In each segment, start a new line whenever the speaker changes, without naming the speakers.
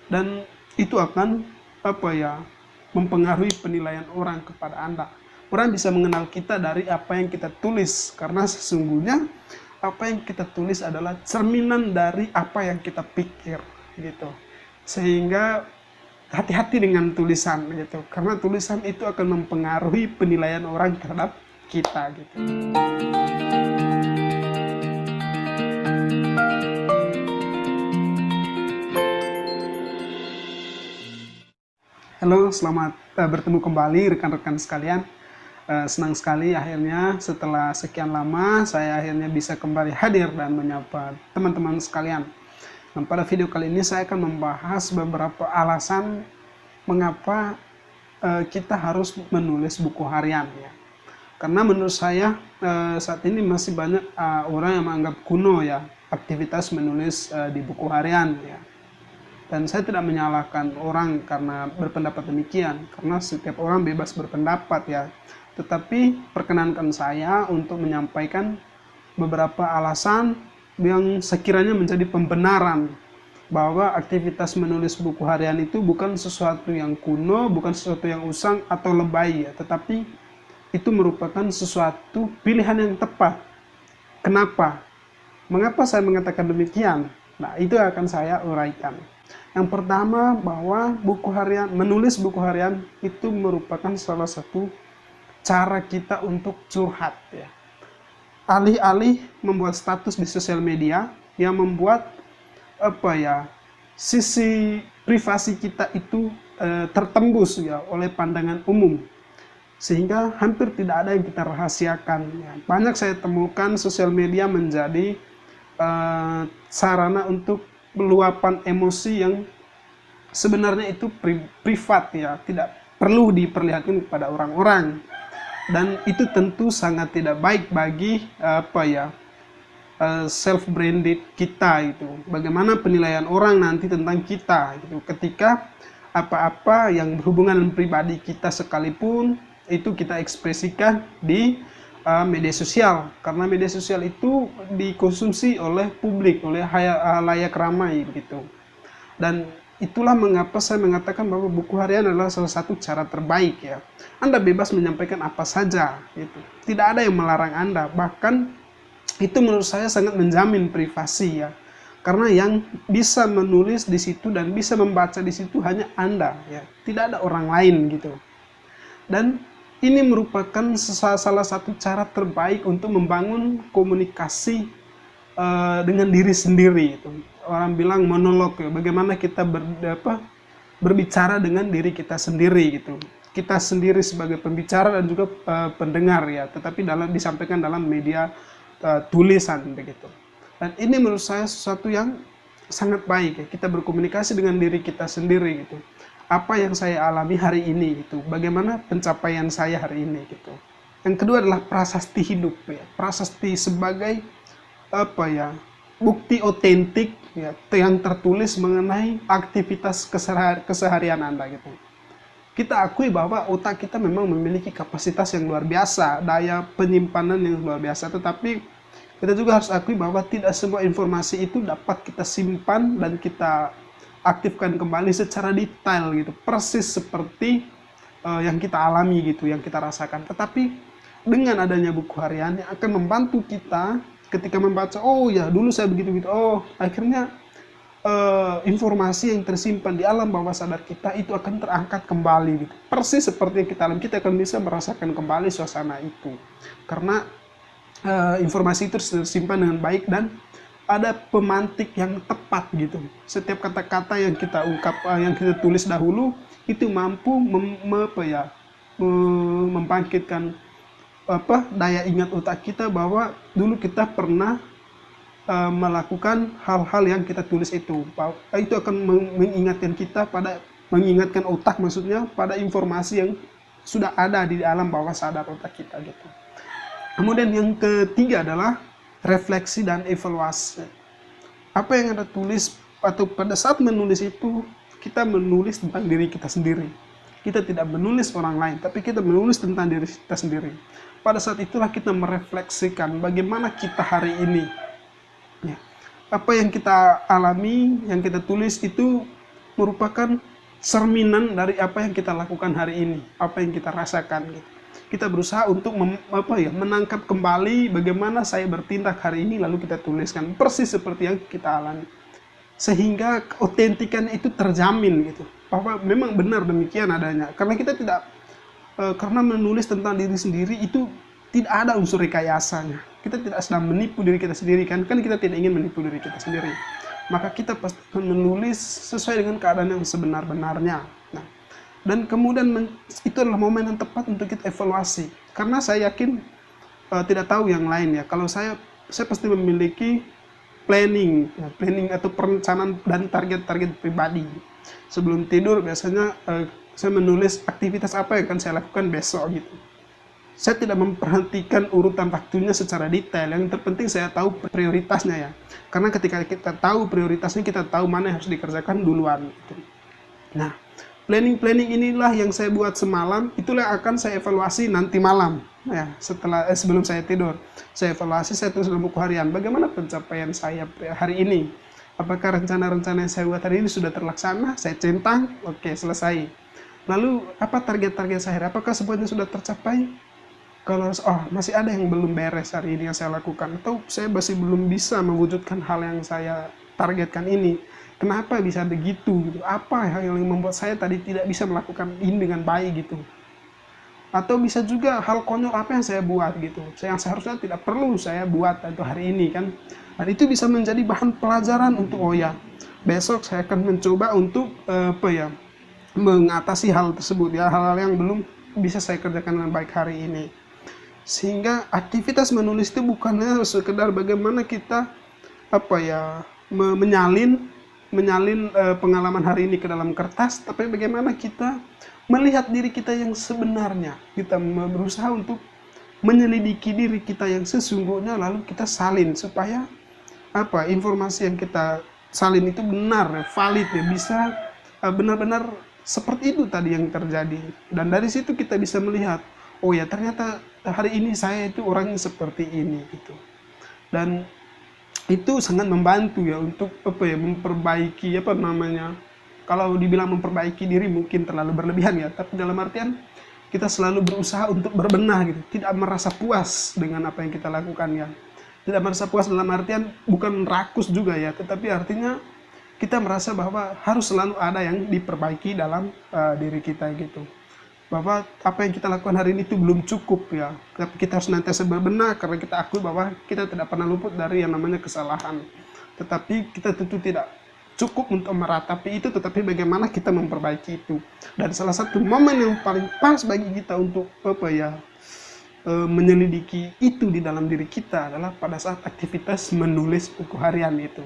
dan itu akan mempengaruhi penilaian orang kepada Anda. Orang bisa mengenal kita dari apa yang kita tulis, karena sesungguhnya apa yang kita tulis adalah cerminan dari apa yang kita pikir gitu. Sehingga hati-hati dengan tulisan gitu, karena tulisan itu akan mempengaruhi penilaian orang terhadap kita gitu. Halo, selamat bertemu kembali rekan-rekan sekalian. Senang sekali akhirnya setelah sekian lama saya akhirnya bisa kembali hadir dan menyapa teman-teman sekalian. Nah, pada video kali ini saya akan membahas beberapa alasan mengapa kita harus menulis buku harian ya. Karena menurut saya saat ini masih banyak orang yang menganggap kuno ya aktivitas menulis di buku harian ya. Dan saya tidak menyalahkan orang karena berpendapat demikian, karena setiap orang bebas berpendapat ya. Tetapi perkenankan saya untuk menyampaikan beberapa alasan yang sekiranya menjadi pembenaran bahwa aktivitas menulis buku harian itu bukan sesuatu yang kuno, bukan sesuatu yang usang atau lebay ya, tetapi itu merupakan sesuatu pilihan yang tepat. Kenapa? Mengapa saya mengatakan demikian? Nah, itu akan saya uraikan. Yang pertama, bahwa menulis buku harian itu merupakan salah satu cara kita untuk curhat ya. Alih-alih membuat status di sosial media yang membuat sisi privasi kita itu tertembus ya oleh pandangan umum, sehingga hampir tidak ada yang kita rahasiakan ya. Banyak saya temukan sosial media menjadi sarana untuk meluapan emosi yang sebenarnya itu privat ya, tidak perlu diperlihatkan kepada orang-orang. Dan itu tentu sangat tidak baik bagi self-branded kita itu. Bagaimana penilaian orang nanti tentang kita gitu. Ketika apa-apa yang berhubungan dengan pribadi kita sekalipun itu kita ekspresikan di media sosial, karena media sosial itu dikonsumsi oleh publik, oleh halayak ramai gitu. Dan itulah mengapa saya mengatakan bahwa buku harian adalah salah satu cara terbaik ya. Anda bebas menyampaikan apa saja gitu. Tidak ada yang melarang Anda, bahkan itu menurut saya sangat menjamin privasi ya. Karena yang bisa menulis di situ dan bisa membaca di situ hanya Anda ya. Tidak ada orang lain gitu. Dan ini merupakan salah satu cara terbaik untuk membangun komunikasi dengan diri sendiri itu. Orang bilang monolog ya, bagaimana kita berbicara dengan diri kita sendiri gitu. Kita sendiri sebagai pembicara dan juga pendengar ya, tetapi disampaikan dalam media tulisan begitu. Dan ini menurut saya sesuatu yang sangat baik ya, kita berkomunikasi dengan diri kita sendiri gitu. Apa yang saya alami hari ini gitu, bagaimana pencapaian saya hari ini gitu. Yang kedua adalah prasasti hidup ya, prasasti sebagai bukti otentik ya, yang tertulis mengenai aktivitas keseharian Anda gitu. Kita akui bahwa otak kita memang memiliki kapasitas yang luar biasa, daya penyimpanan yang luar biasa, tetapi kita juga harus akui bahwa tidak semua informasi itu dapat kita simpan dan kita aktifkan kembali secara detail gitu, persis seperti yang kita alami gitu, yang kita rasakan. Tetapi dengan adanya buku harian yang akan membantu kita ketika membaca, oh ya dulu saya begitu-begitu, oh akhirnya informasi yang tersimpan di alam bawah sadar kita itu akan terangkat kembali gitu. Persis seperti yang kita alami, kita akan bisa merasakan kembali suasana itu. Karena informasi itu tersimpan dengan baik dan ada pemantik yang tepat gitu. Setiap kata-kata yang kita yang kita tulis dahulu itu mampu membangkitkan daya ingat otak kita bahwa dulu kita pernah melakukan hal-hal yang kita tulis itu. Itu akan mengingatkan otak maksudnya pada informasi yang sudah ada di alam bawah sadar otak kita gitu. Kemudian yang ketiga adalah refleksi dan evaluasi. Apa yang Anda tulis atau pada saat menulis itu, kita menulis tentang diri kita sendiri. Kita tidak menulis orang lain, tapi kita menulis tentang diri kita sendiri. Pada saat itulah kita merefleksikan bagaimana kita hari ini. Ya. Apa yang kita alami, yang kita tulis itu merupakan cerminan dari apa yang kita lakukan hari ini, apa yang kita rasakan gitu. Kita berusaha untuk menangkap kembali bagaimana saya bertindak hari ini, lalu kita tuliskan persis seperti yang kita alami, sehingga keautentikan itu terjamin gitu, bahwa memang benar demikian adanya. Karena kita tidak karena menulis tentang diri sendiri itu tidak ada unsur rekayasanya. Kita tidak sedang menipu diri kita sendiri, kan kita tidak ingin menipu diri kita sendiri, maka kita pasti akan menulis sesuai dengan keadaan yang sebenar-benarnya. Nah, dan kemudian itu adalah momen yang tepat untuk kita evaluasi, karena saya yakin tidak tahu yang lain ya, kalau saya pasti memiliki planning atau perencanaan dan target-target pribadi. Sebelum tidur biasanya saya menulis aktivitas apa yang akan saya lakukan besok gitu. Saya tidak memperhatikan urutan waktunya secara detail, yang terpenting saya tahu prioritasnya ya, karena ketika kita tahu prioritasnya, kita tahu mana yang harus dikerjakan duluan gitu. Nah, planning inilah yang saya buat semalam, itulah yang akan saya evaluasi nanti malam ya, sebelum saya tidur. Saya evaluasi, saya tulis dalam buku harian bagaimana pencapaian saya hari ini, apakah rencana-rencana yang saya buat hari ini sudah terlaksana, saya centang, oke, selesai. Lalu apa target-target saya, apakah semuanya sudah tercapai? Kalau masih ada yang belum beres hari ini yang saya lakukan, atau saya masih belum bisa mewujudkan hal yang saya targetkan ini, kenapa bisa begitu gitu? Apa yang membuat saya tadi tidak bisa melakukan ini dengan baik gitu? Atau bisa juga hal konyol apa yang saya buat gitu, yang seharusnya tidak perlu saya buat itu hari ini kan? Dan itu bisa menjadi bahan pelajaran untuk besok saya akan mencoba untuk mengatasi hal tersebut ya, hal-hal yang belum bisa saya kerjakan dengan baik hari ini. Sehingga aktivitas menulis itu bukannya sekedar bagaimana kita menyalin pengalaman hari ini ke dalam kertas, tapi bagaimana kita melihat diri kita yang sebenarnya. Kita berusaha untuk menyelidiki diri kita yang sesungguhnya, lalu kita salin supaya informasi yang kita salin itu benar, valid ya, bisa benar-benar seperti itu tadi yang terjadi. Dan dari situ kita bisa melihat, oh ya ternyata hari ini saya itu orangnya seperti ini gitu. Dan itu sangat membantu ya untuk memperbaiki kalau dibilang memperbaiki diri mungkin terlalu berlebihan ya, tapi dalam artian kita selalu berusaha untuk berbenah gitu, tidak merasa puas dengan apa yang kita lakukan ya. Tidak merasa puas dalam artian bukan rakus juga ya, tetapi artinya kita merasa bahwa harus selalu ada yang diperbaiki dalam diri kita gitu. Bahwa apa yang kita lakukan hari ini itu belum cukup ya, tapi kita harus nantiasa berbenah, karena kita akui bahwa kita tidak pernah luput dari yang namanya kesalahan. Tetapi kita tentu tidak cukup untuk meratapi itu, tetapi bagaimana kita memperbaiki itu. Dan salah satu momen yang paling pas bagi kita untuk menyelidiki itu di dalam diri kita adalah pada saat aktivitas menulis buku harian itu.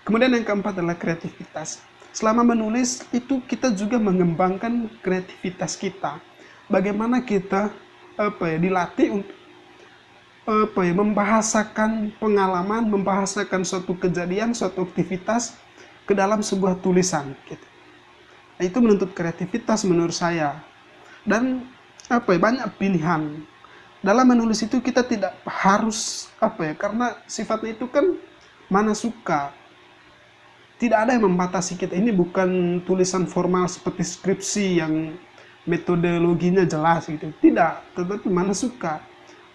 Kemudian yang keempat adalah kreativitas. Selama menulis itu kita juga mengembangkan kreativitas kita. Bagaimana kita dilatih untuk membahasakan pengalaman, membahasakan suatu kejadian, suatu aktivitas ke dalam sebuah tulisan gitu. Nah, itu menuntut kreativitas menurut saya. Dan banyak pilihan. Dalam menulis itu kita tidak harus karena sifatnya itu kan mana suka. Tidak ada yang membatasi kita. Ini bukan tulisan formal seperti skripsi yang metodologinya jelas gitu. Tidak, tetapi mana suka.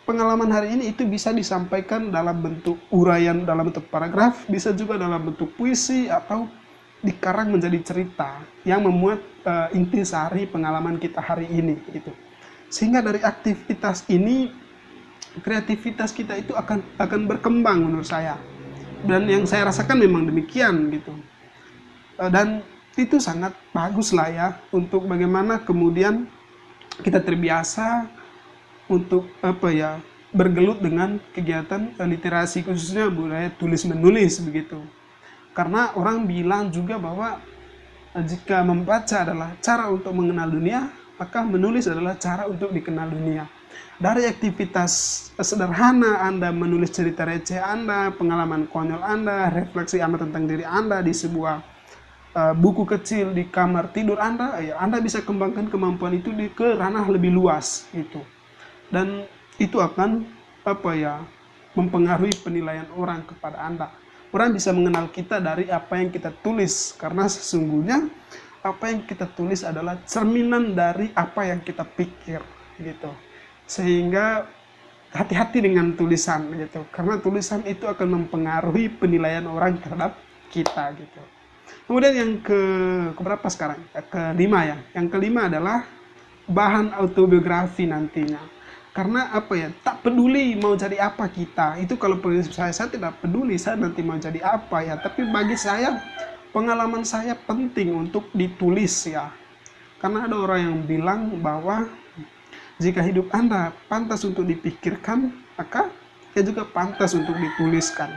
Pengalaman hari ini itu bisa disampaikan dalam bentuk uraian, dalam bentuk paragraf, bisa juga dalam bentuk puisi atau dikarang menjadi cerita yang memuat intisari pengalaman kita hari ini gitu. Sehingga dari aktivitas ini kreativitas kita itu akan berkembang menurut saya. Dan yang saya rasakan memang demikian gitu. Dan itu sangat bagus lah ya, untuk bagaimana kemudian kita terbiasa untuk bergelut dengan kegiatan literasi, khususnya budaya tulis menulis begitu. Karena orang bilang juga bahwa jika membaca adalah cara untuk mengenal dunia, maka menulis adalah cara untuk dikenal dunia. Dari aktivitas sederhana Anda menulis cerita receh Anda, pengalaman konyol Anda, refleksi Anda tentang diri Anda di sebuah buku kecil di kamar tidur Anda, ya Anda bisa kembangkan kemampuan itu ke ranah lebih luas gitu. Dan itu akan mempengaruhi penilaian orang kepada Anda. orang bisa mengenal kita dari apa yang kita tulis, karena sesungguhnya apa yang kita tulis adalah cerminan dari apa yang kita pikir gitu. Sehingga hati-hati dengan tulisan gitu, karena tulisan itu akan mempengaruhi penilaian orang terhadap kita gitu. Kemudian yang keberapa sekarang? Kelima ya. Yang kelima adalah bahan autobiografi nantinya. Karena apa ya, tak peduli mau jadi apa kita. Itu kalau prinsip saya tidak peduli saya nanti mau jadi apa ya. Tapi bagi saya, pengalaman saya penting untuk ditulis ya. Karena ada orang yang bilang bahwa jika hidup Anda pantas untuk dipikirkan, maka ya juga pantas untuk dituliskan.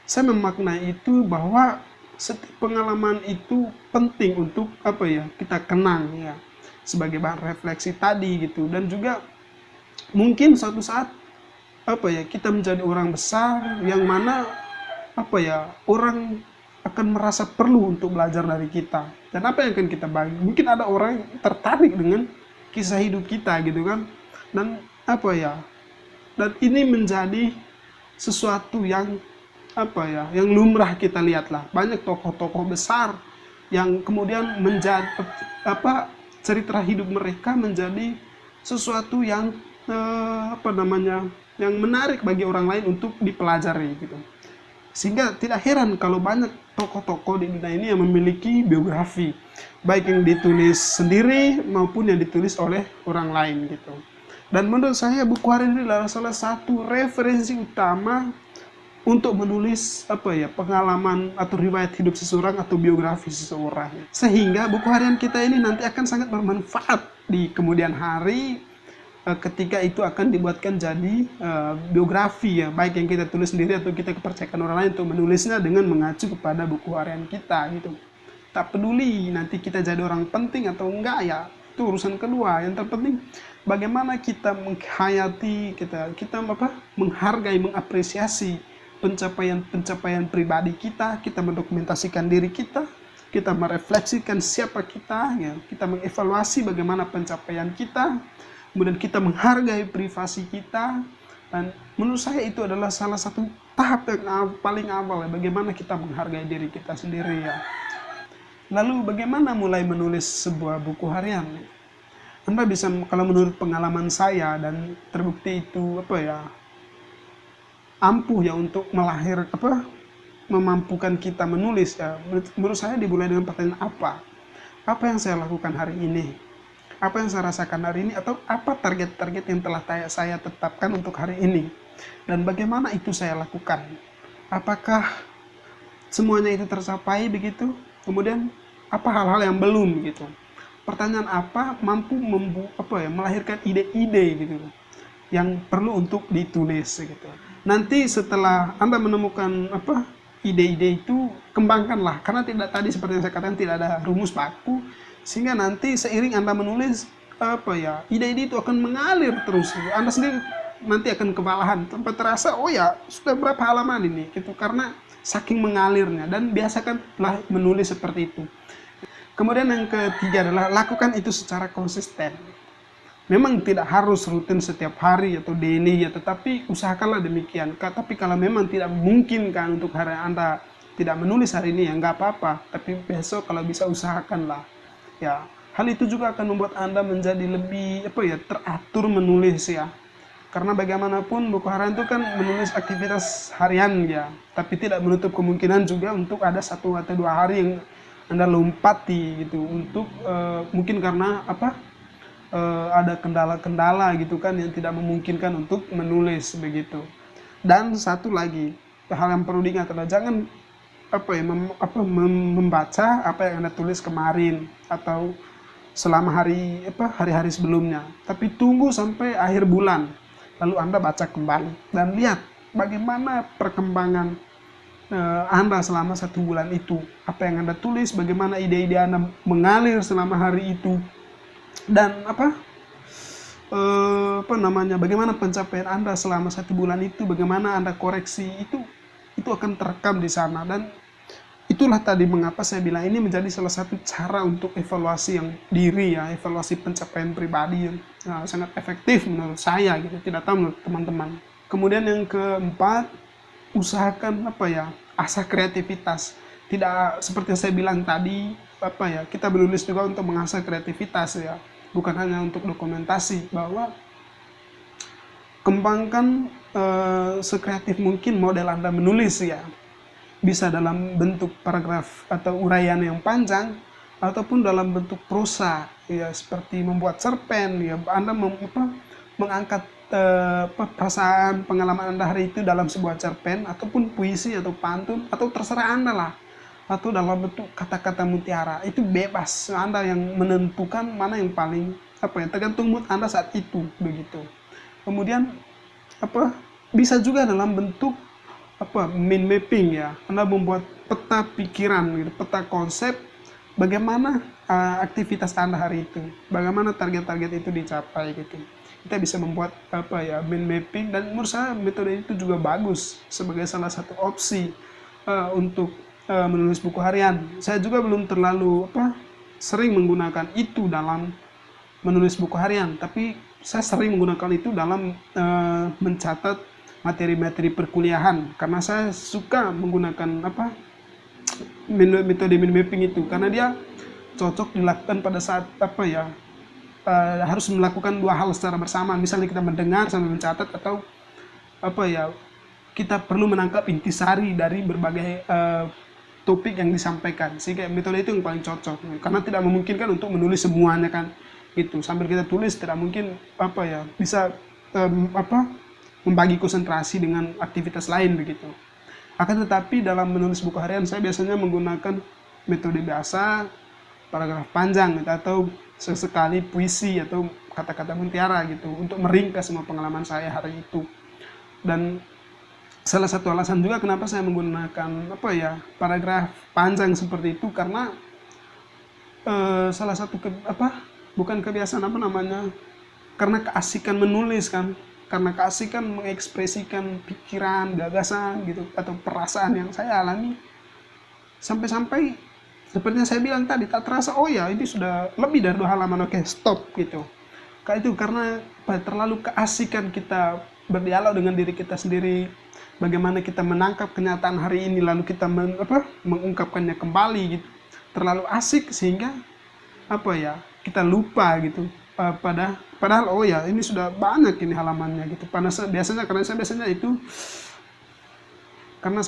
Saya memaknai itu bahwa setiap pengalaman itu penting untuk apa ya, kita kenang ya, sebagai bahan refleksi tadi gitu. Dan juga mungkin suatu saat apa ya, kita menjadi orang besar yang mana apa ya, orang akan merasa perlu untuk belajar dari kita. Dan apa yang akan kita bagi? Mungkin ada orang tertarik dengan kisah hidup kita gitu kan. Dan apa ya? Dan ini menjadi sesuatu yang apa ya, yang lumrah kita lihatlah. Banyak tokoh-tokoh besar yang kemudian menjadi apa, cerita hidup mereka menjadi sesuatu yang apa namanya, yang menarik bagi orang lain untuk dipelajari gitu. Sehingga tidak heran kalau banyak tokoh-tokoh di dunia ini yang memiliki biografi, baik yang ditulis sendiri maupun yang ditulis oleh orang lain gitu. Dan menurut saya buku harian ini adalah salah satu referensi utama untuk menulis apa ya, pengalaman atau riwayat hidup seseorang atau biografi seseorang. Sehingga buku harian kita ini nanti akan sangat bermanfaat di kemudian hari ketika itu akan dibuatkan jadi biografi ya, baik yang kita tulis sendiri atau kita kepercayaan orang lain untuk menulisnya dengan mengacu kepada buku harian kita gitu. Tak peduli nanti kita jadi orang penting atau enggak ya, itu urusan kedua. Yang terpenting bagaimana kita menghayati, kita menghargai, mengapresiasi pencapaian pribadi kita, kita mendokumentasikan diri kita merefleksikan siapa kita ya, kita mengevaluasi bagaimana pencapaian kita. Kemudian kita menghargai privasi kita, dan menurut saya itu adalah salah satu tahap yang paling awal ya, bagaimana kita menghargai diri kita sendiri ya. Lalu bagaimana mulai menulis sebuah buku harian? Anda bisa, kalau menurut pengalaman saya dan terbukti itu apa ya, ampuh ya untuk memampukan kita menulis ya. Menurut saya dimulai dengan pertanyaan apa yang saya lakukan hari ini, apa yang saya rasakan hari ini, atau apa target-target yang telah saya tetapkan untuk hari ini, dan bagaimana itu saya lakukan, apakah semuanya itu tercapai begitu, kemudian apa hal-hal yang belum gitu. Pertanyaan apa mampu melahirkan ide-ide gitu yang perlu untuk ditulis gitu. Nanti setelah Anda menemukan ide-ide itu, kembangkanlah, karena tidak, tadi seperti yang saya katakan, tidak ada rumus baku. Sehingga nanti seiring Anda menulis ide-ide itu akan mengalir terus. Anda sendiri nanti akan kewalahan sampai terasa oh ya sudah berapa halaman ini gitu, karena saking mengalirnya. Dan biasakanlah menulis seperti itu. Kemudian yang ketiga adalah lakukan itu secara konsisten. Memang tidak harus rutin setiap hari atau daily ya, tetapi usahakanlah demikian. Tapi kalau memang tidak mungkin kan untuk hari Anda tidak menulis hari ini ya nggak apa-apa, tapi besok kalau bisa usahakanlah. Ya, hal itu juga akan membuat Anda menjadi lebih teratur menulis ya. Karena bagaimanapun buku harian itu kan menulis aktivitas harian ya, tapi tidak menutup kemungkinan juga untuk ada 1 atau 2 hari yang Anda lompati gitu untuk mungkin karena ada kendala-kendala gitu kan yang tidak memungkinkan untuk menulis begitu. Dan satu lagi hal yang perlu diingat adalah jangan membaca apa yang Anda tulis kemarin atau selama hari-hari sebelumnya, tapi tunggu sampai akhir bulan lalu Anda baca kembali dan lihat bagaimana perkembangan Anda selama 1 bulan itu, apa yang Anda tulis, bagaimana ide-ide Anda mengalir selama hari itu, dan bagaimana pencapaian Anda selama 1 bulan itu, bagaimana Anda koreksi itu akan terekam di sana. Dan itulah tadi mengapa saya bilang ini menjadi salah satu cara untuk evaluasi yang diri ya, evaluasi pencapaian pribadi yang sangat efektif menurut saya gitu, tidak tahu menurut teman-teman. Kemudian yang keempat, usahakan asah kreativitas. Tidak seperti yang saya bilang tadi, kita menulis juga untuk mengasah kreativitas ya, bukan hanya untuk dokumentasi. Bahwa kembangkan sekreatif mungkin model Anda menulis ya, bisa dalam bentuk paragraf atau uraian yang panjang, ataupun dalam bentuk prosa ya, seperti membuat cerpen ya. Anda mengangkat perasaan pengalaman Anda hari itu dalam sebuah cerpen, ataupun puisi atau pantun, atau terserah Anda lah, atau dalam bentuk kata-kata mutiara. Itu bebas, Anda yang menentukan mana yang paling tergantung mood Anda saat itu begitu. Kemudian bisa juga dalam bentuk mind mapping ya. Anda membuat peta pikiran gitu, peta konsep bagaimana aktivitas Anda hari itu, bagaimana target-target itu dicapai gitu. Kita bisa membuat mind mapping, dan menurut saya metode itu juga bagus sebagai salah satu opsi untuk menulis buku harian. Saya juga belum terlalu sering menggunakan itu dalam menulis buku harian, tapi saya sering menggunakan itu dalam mencatat materi-materi perkuliahan, karena saya suka menggunakan metode mind mapping itu, karena dia cocok dilakukan pada saat harus melakukan dua hal secara bersama. Misalnya kita mendengar sambil mencatat, atau kita perlu menangkap intisari dari berbagai topik yang disampaikan, sehingga metode itu yang paling cocok, karena tidak memungkinkan untuk menulis semuanya kan gitu. Sambil kita tulis tidak mungkin bisa membagi konsentrasi dengan aktivitas lain begitu. Akan tetapi dalam menulis buku harian saya biasanya menggunakan metode biasa, paragraf panjang gitu, atau sesekali puisi atau kata-kata mutiara gitu, untuk meringkas semua pengalaman saya hari itu. Dan salah satu alasan juga kenapa saya menggunakan paragraf panjang seperti itu, karena salah satu bukan kebiasaan karena keasikan menulis kan, karena keasikan mengekspresikan pikiran, gagasan gitu, atau perasaan yang saya alami, sampai-sampai seperti yang saya bilang tadi, tak terasa ini sudah lebih dari 2 halaman, oke stop gitu. Karena terlalu keasikan kita berdialog dengan diri kita sendiri, bagaimana kita menangkap kenyataan hari ini lalu kita mengungkapkannya kembali gitu. Terlalu asik sehingga kita lupa gitu. Padahal ini sudah banyak ini halamannya gitu. Karena saya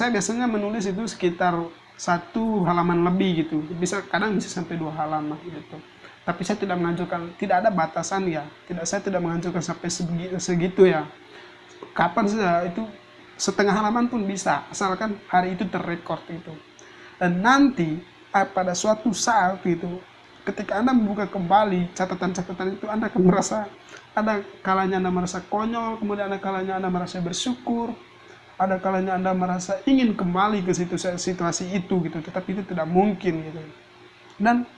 biasanya menulis itu sekitar 1 halaman lebih gitu, kadang bisa sampai 2 halaman gitu. Tapi saya tidak ada batasan ya, saya tidak menganjurkan sampai segitu ya. Kapan saja itu, setengah halaman pun bisa, asalkan hari itu terrekord gitu. Dan nanti pada suatu saat gitu, ketika Anda membuka kembali catatan-catatan itu, Anda akan merasa, ada kalanya Anda merasa konyol, kemudian ada kalanya Anda merasa bersyukur, ada kalanya Anda merasa ingin kembali ke situasi itu gitu, tetapi itu tidak mungkin gitu. Dan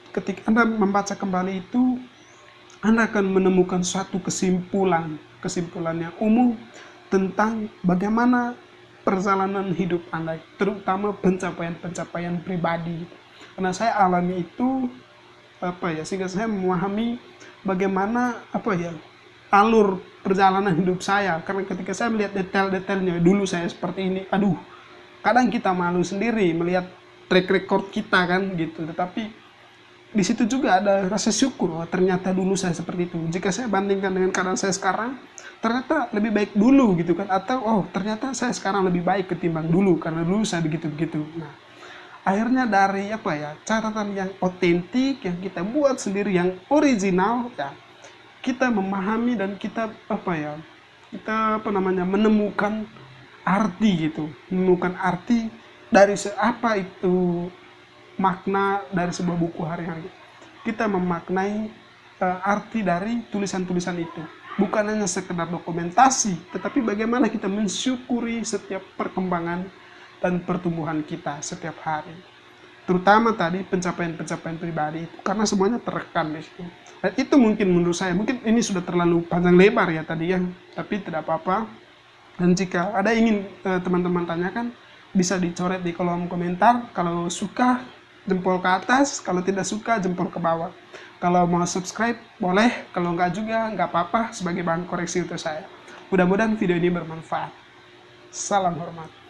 ketika Anda membaca kembali itu, Anda akan menemukan suatu kesimpulan yang umum tentang bagaimana perjalanan hidup Anda, terutama pencapaian pribadi. Karena saya alami itu sehingga saya memahami bagaimana alur perjalanan hidup saya. Karena ketika saya melihat detail-detailnya, dulu saya seperti ini, kadang kita malu sendiri melihat track record kita kan gitu. Tetapi di situ juga ada rasa syukur, ternyata dulu saya seperti itu. Jika saya bandingkan dengan keadaan saya sekarang, ternyata lebih baik dulu gitu kan, atau ternyata saya sekarang lebih baik ketimbang dulu karena dulu saya begitu-begitu. Nah, akhirnya dari catatan yang otentik yang kita buat sendiri, yang original ya, kita memahami dan kita menemukan arti gitu, menemukan arti dari apa itu makna dari sebuah buku harian. Kita memaknai arti dari tulisan-tulisan itu, bukan hanya sekedar dokumentasi, tetapi bagaimana kita mensyukuri setiap perkembangan dan pertumbuhan kita setiap hari, terutama tadi pencapaian pribadi itu, karena semuanya terekam di situ. Dan itu menurut saya, mungkin ini sudah terlalu panjang lebar ya tadi ya, tapi tidak apa-apa. Dan jika ada ingin teman-teman tanyakan, bisa dicoret di kolom komentar. Kalau suka, jempol ke atas, kalau tidak suka, jempol ke bawah. Kalau mau subscribe, boleh. Kalau enggak juga, enggak apa-apa, sebagai bahan koreksi untuk saya. Mudah-mudahan video ini bermanfaat. Salam hormat.